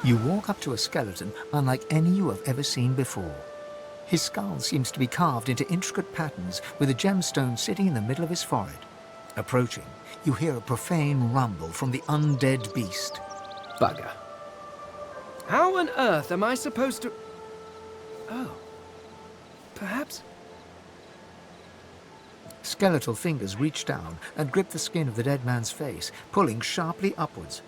You walk up to a skeleton unlike any you have ever seen before. His skull seems to be carved into intricate patterns with a gemstone sitting in the middle of his forehead. Approaching, you hear a profane rumble from the undead beast. Bugger. How on earth am I supposed to... Oh. Perhaps... Skeletal fingers reach down and grip the skin of the dead man's face, pulling sharply upwards.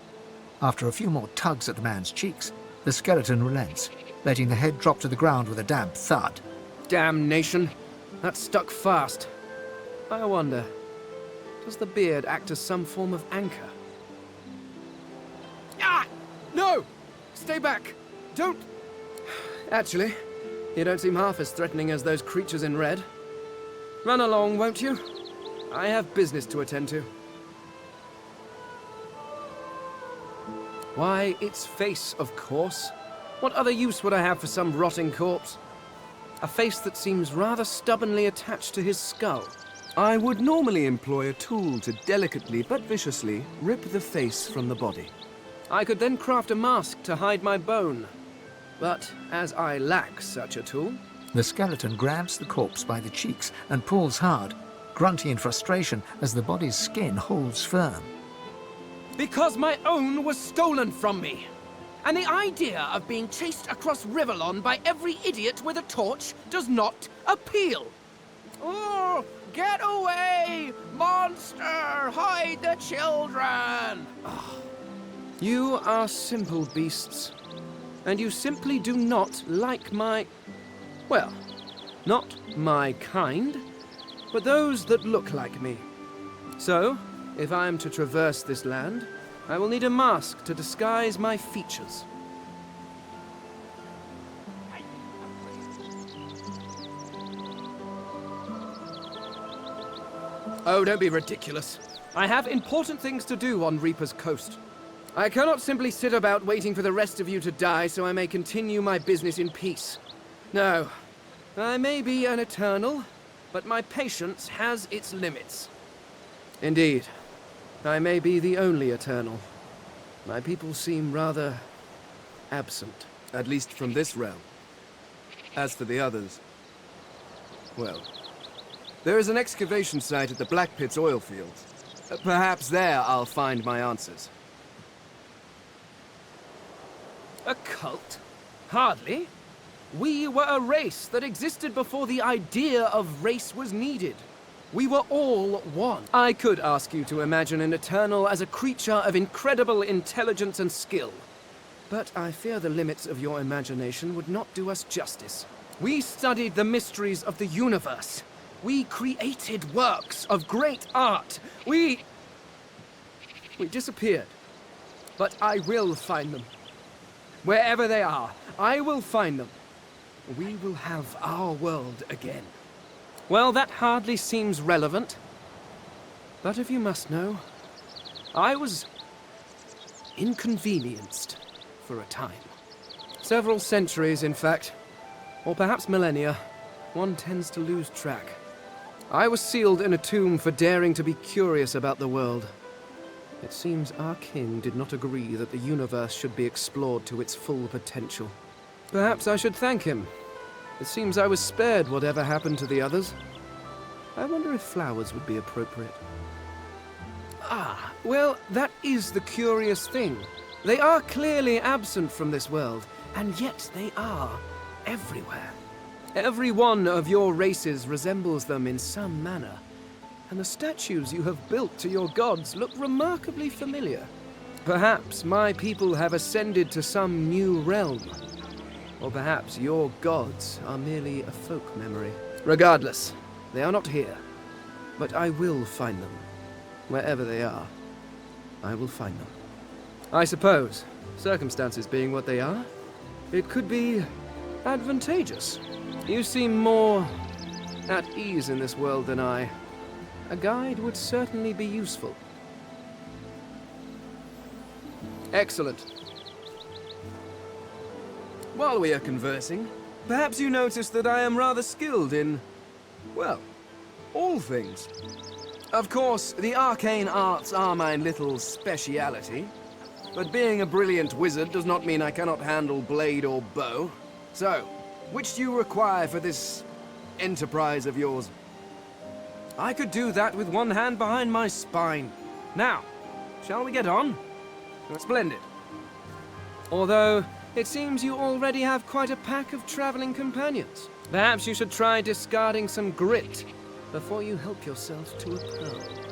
After a few more tugs at the man's cheeks, the skeleton relents, letting the head drop to the ground with a damp thud. Damnation! That stuck fast. I wonder, does the beard act as some form of anchor? Ah! No! Stay back! Don't... Actually, you don't seem half as threatening as those creatures in red. Run along, won't you? I have business to attend to. Why, its face, of course. What other use would I have for some rotting corpse? A face that seems rather stubbornly attached to his skull. I would normally employ a tool to delicately but viciously rip the face from the body. I could then craft a mask to hide my bone. But as I lack such a tool... The skeleton grabs the corpse by the cheeks and pulls hard, grunting in frustration as the body's skin holds firm. Because my own was stolen from me. And the idea of being chased across Rivellon by every idiot with a torch does not appeal. Oh, get away! Monster! Hide the children! Oh. You are simple beasts. And you simply do not like my... Well, not my kind, but those that look like me. So, if I am to traverse this land, I will need a mask to disguise my features. Oh, don't be ridiculous. I have important things to do on Reaper's Coast. I cannot simply sit about waiting for the rest of you to die so I may continue my business in peace. No, I may be an eternal, but my patience has its limits. Indeed. I may be the only eternal. My people seem rather absent, at least from this realm. As for the others, well, there is an excavation site at the Black Pit's oil fields. Perhaps there I'll find my answers. A cult? Hardly. We were a race that existed before the idea of race was needed. We were all one. I could ask you to imagine an Eternal as a creature of incredible intelligence and skill. But I fear the limits of your imagination would not do us justice. We studied the mysteries of the universe. We created works of great art. We disappeared. But I will find them. Wherever they are, I will find them. We will have our world again. Well, that hardly seems relevant. But if you must know, I was inconvenienced for a time. Several centuries, in fact. Or perhaps millennia. One tends to lose track. I was sealed in a tomb for daring to be curious about the world. It seems our king did not agree that the universe should be explored to its full potential. Perhaps I should thank him. It seems I was spared whatever happened to the others. I wonder if flowers would be appropriate. Ah, well, that is the curious thing. They are clearly absent from this world, and yet they are everywhere. Every one of your races resembles them in some manner, and the statues you have built to your gods look remarkably familiar. Perhaps my people have ascended to some new realm. Or perhaps your gods are merely a folk memory. Regardless, they are not here. But I will find them, wherever they are. I will find them. I suppose, circumstances being what they are, it could be advantageous. You seem more at ease in this world than I. A guide would certainly be useful. Excellent. While we are conversing, perhaps you notice that I am rather skilled in, well, all things. Of course, the arcane arts are my little speciality, but being a brilliant wizard does not mean I cannot handle blade or bow. So, which do you require for this enterprise of yours? I could do that with one hand behind my spine. Now, shall we get on? Splendid. Although, it seems you already have quite a pack of traveling companions. Perhaps you should try discarding some grit before you help yourself to a pearl.